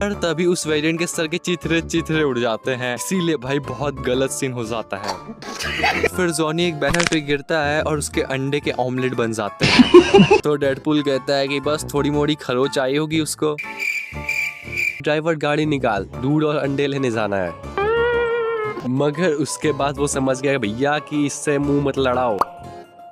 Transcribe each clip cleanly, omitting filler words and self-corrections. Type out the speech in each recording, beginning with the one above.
पर तभी उस वेरिएंट के सर के चिथरे चिथरे उड़ जाते हैं, इसीलिए भाई बहुत गलत सीन हो जाता है। फिर जॉनी एक बैनर पे गिरता है और उसके अंडे के ऑमलेट बन जाते हैं। तो डेडपूल कहता है कि बस थोड़ी मोड़ी खरोच आई होगी उसको। ड्राइवर गाड़ी निकाल, दूध और अंडे लेने जाना है। मगर उसके बाद वो समझ गया भैया कि इससे मुंह मत लड़ाओ।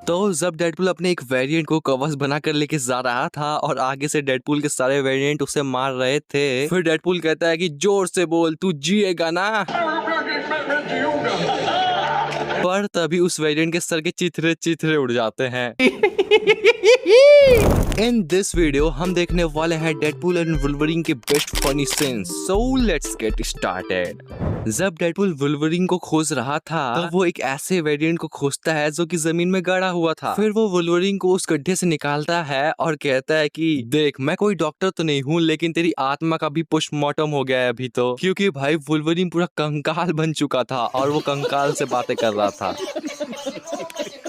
तो जब डेडपूल अपने एक वेरिएंट को कवच बनाकर लेके जा रहा था और आगे से डेडपूल के सारे वेरिएंट उसे मार रहे थे, फिर डेडपूल कहता है कि जोर से बोल, तू जिएगा ना। पर तभी उस वेरिएंट के सर के चिथरे चिथरे उड़ जाते हैं। इन दिस वीडियो हम देखने वाले हैं डेडपूल एंड वुल्वरीन के best funny scenes. So let's get started. जब डेडपूल वुल्वरीन को खोज रहा था तो वो एक ऐसे वेरिएंट को खोजता है जो कि जमीन में गड़ा हुआ था। फिर वो वुल्वरीन को उस गड्ढे से निकालता है और कहता है कि देख, मैं कोई डॉक्टर तो नहीं हूँ, लेकिन तेरी आत्मा का भी पोस्टमार्टम हो गया है अभी तो। क्योंकि भाई वुल्वरीन पूरा कंकाल बन चुका था और वो कंकाल से बातें कर रहा था।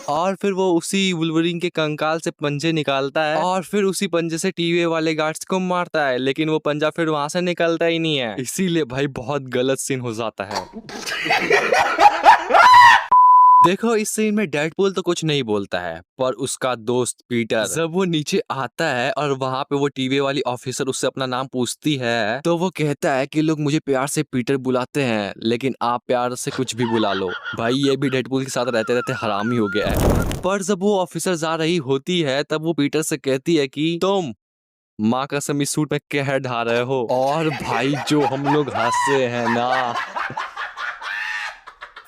और फिर वो उसी वुल्वरीन के कंकाल से पंजे निकालता है और फिर उसी पंजे से टीवी वाले गार्ड्स को मारता है, लेकिन वो पंजा फिर वहां से निकलता ही नहीं है, इसीलिए भाई बहुत गलत सीन हो जाता है। देखो, इस सीन में डेडपूल तो कुछ नहीं बोलता है, पर उसका दोस्त पीटर जब वो नीचे आता है और वहां पे वो टीवी वाली ऑफिसर उससे अपना नाम पूछती है तो वो कहता है कि लोग मुझे प्यार से पीटर बुलाते हैं, लेकिन आप प्यार से कुछ भी बुला लो। भाई ये भी डेडपूल के साथ रहते रहते हरामी हो गया है। पर जब वो ऑफिसर जा रही होती है तब वो पीटर से कहती है कि तुम माँ कसम इस सूट में कहर ढा रहे हो। और भाई जो हम लोग हंसे हैं ना।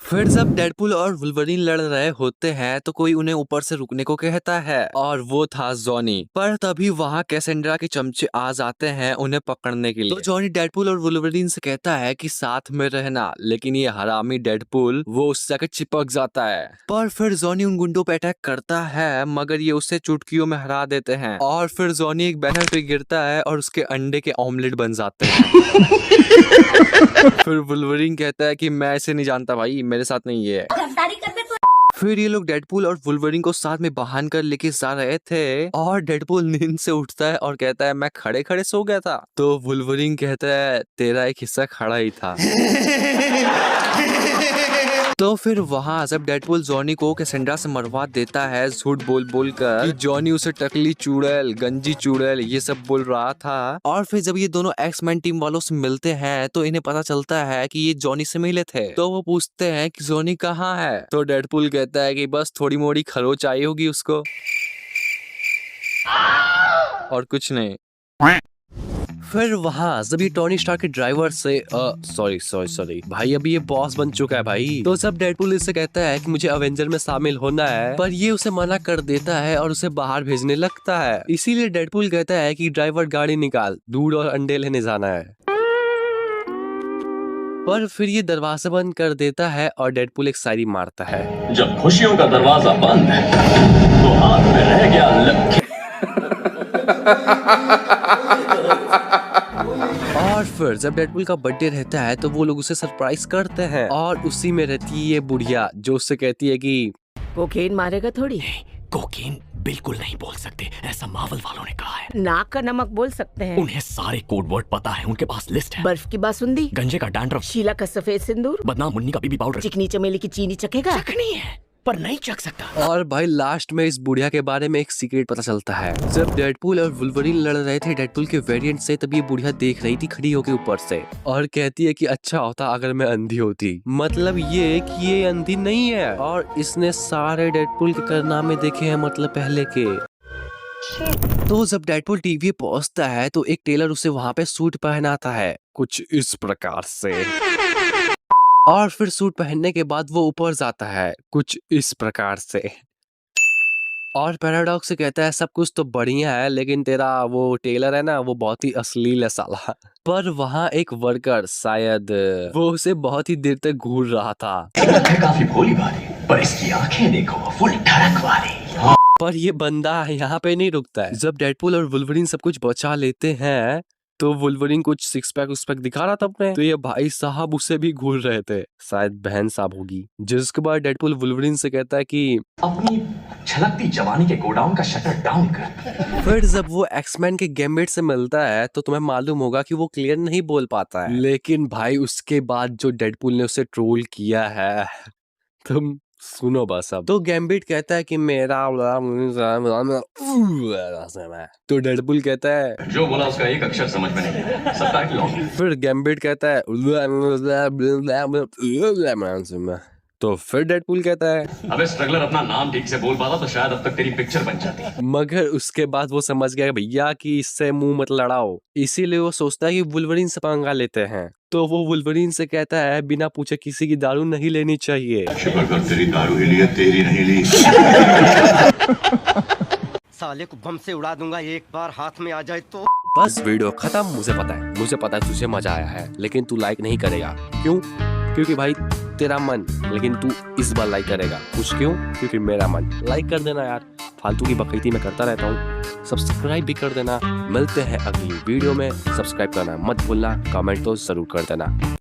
फिर जब डेडपूल और वुल्वरीन लड़ रहे होते हैं तो कोई उन्हें ऊपर से रुकने को कहता है और वो था जॉनी। पर तभी वहाँ कैसेंड्रा के चमचे आ जाते हैं उन्हें पकड़ने के लिए। तो जॉनी डेडपूल और वुल्वरीन से कहता है कि साथ में रहना, लेकिन ये हरामी डेडपूल वो उससे आकर चिपक जाता है। पर फिर जॉनी उन गुंडों पे अटैक करता है, मगर ये उसे चुटकियों में हरा देते हैं। और फिर जॉनी एक बैनर पे गिरता है और उसके अंडे के ऑमलेट बन जाते हैं। फिर वुल्वरीन कहता है कि मैं इसे नहीं जानता भाई, मेरे साथ नहीं है। फिर ये लोग डेडपूल और वुल्वरीन को साथ में बांध कर लेके जा रहे थे और डेडपूल नींद से उठता है और कहता है मैं खड़े खड़े सो गया था। तो वुल्वरीन कहता है तेरा एक हिस्सा खड़ा ही था। तो फिर वहाँ जब डेडपूल जॉनी को कैसेंड्रा से मरवा देता है झूठ बोल बोल कर कि जॉनी उसे टकली चुड़ैल, गंजी चुड़ैल ये सब बोल रहा था। और फिर जब ये दोनों एक्स-मैन टीम वालों से मिलते हैं तो इन्हें पता चलता है कि ये जॉनी से मिले थे। तो वो पूछते हैं कि जॉनी कहाँ है। तो डेडपूल कहता है कि बस थोड़ी मोड़ी खरोच आई होगी उसको, और कुछ नहीं। फिर वहाँ जब ये टोनी स्टार्क के ड्राइवर से सॉरी भाई अभी ये बॉस बन चुका है भाई। तो जब डेडपूल इससे कहता है कि मुझे अवेंजर में शामिल होना है, पर ये उसे मना कर देता है और उसे बाहर भेजने लगता है। इसीलिए डेडपूल कहता है कि ड्राइवर गाड़ी निकाल, दूध और अंडे लेने जाना है। पर फिर ये दरवाजा बंद कर देता है और डेडपूल एक शायरी मारता है, जब खुशियों का दरवाजा बंद है तो हाथ में रह गया लक्ष्य। और फिर जब डेडपूल का बर्थडे रहता है तो वो लोग उसे सरप्राइज करते हैं और उसी में रहती है ये बुढ़िया जो उससे कहती है कि कोकेन मारेगा थोड़ी। कोकीन बिल्कुल नहीं बोल सकते, ऐसा मार्वल वालों ने कहा है। नाक का नमक बोल सकते हैं। उन्हें सारे कोड वर्ड पता है, उनके पास लिस्ट है। बर्फ की बासुंदी, गंजे का डैंड्रफ, शीला का सफेद सिंदूर, बदनाम मुन्नी का बीबी पाउडर। चिकनी चमेली की चीनी चखेगा? चखनी है पर नहीं चख सकता। और भाई लास्ट में इस बुढ़िया के बारे में एक सीक्रेट पता चलता है। जब डेडपूल और वुल्वरीन लड़ रहे थे डेडपूल के वेरिएंट से, तब ये बुढ़िया देख रही थी खड़ी होकर ऊपर से और कहती है कि अच्छा होता अगर मैं अंधी होती। मतलब ये कि ये अंधी नहीं है और इसने सारे डेडपूल के कारनामे देखे हैं, मतलब पहले के। तो जब डेडपूल टीवी पहुंचता है तो एक टेलर उसे वहां पे सूट पहनाता है कुछ इस प्रकार से, और फिर सूट पहनने के बाद वो ऊपर जाता है कुछ इस प्रकार से, और पैराडॉक्स से कहता है सब कुछ तो बढ़िया है, लेकिन तेरा वो टेलर है ना वो बहुत ही अश्लील है साला। पर वहाँ एक वर्कर शायद वो उसे बहुत ही देर तक घूर रहा था। काफी भोली भाली, पर इसकी आंखें देखो फुल ठड़क वाली। पर ये बंदा यहाँ पे नहीं रुकता है। जब डेडपूल और वुल्वरीन सब कुछ बचा लेते हैं तो वुल्वरीन कुछ सिक्स पैक दिखा रहा था अपने, तो ये भाई साहब उसे भी घूर रहे थे, शायद बहन साहब होगी। जिसके बाद डेडपूल वुल्वरीन से कहता है कि अपनी छलकती जवानी के गोडाउन का शटर डाउन कर। फिर जब वो एक्समैन के गैम्बिट से मिलता है तो तुम्हें मालूम होगा कि वो क्लियर नहीं बोल पाता है, लेकिन भाई उसके बाद जो डेडपूल ने उसे ट्रोल किया है तुम सुनो बस अब। तो गैम्बिट कहता है कि मेरा तो डेडपूल कहता है, जो बोला उसका एक अक्षर समझ में नहीं आया। सत्ता की लौंडी। फिर गैम्बिट कहता है तो फिर डेडपूल कहता है, अबे स्ट्रगलर अपना नाम ठीक से बोल पाता तो शायद अब तक तेरी पिक्चर बन जाती। मगर उसके बाद वो समझ गया भैया कि इससे मुंह मत लड़ाओ, इसीलिए वो सोचता है कि वुल्वरीन से पंगा लेते हैं। तो वो वुल्वरीन से कहता है बिना पूछे किसी की दारू नहीं लेनी चाहिए। शुक्र कर तेरी दारू ही ली है, तेरी नहीं ली। साले को बम से उड़ा दूंगा एक बार हाथ में आ जाए तो। बस वीडियो खत्म। मुझे पता है तुझे मजा आया है, लेकिन तू लाइक नहीं करेगा। क्यों? क्योंकि भाई तेरा मन, लेकिन तू इस बार लाइक करेगा। कुछ क्यों? क्योंकि मेरा मन। लाइक कर देना यार, फालतू की बकैती मैं करता रहता हूँ। सब्सक्राइब भी कर देना। मिलते हैं अगली वीडियो में। सब्सक्राइब करना मत भूलना, कमेंट तो जरूर कर देना।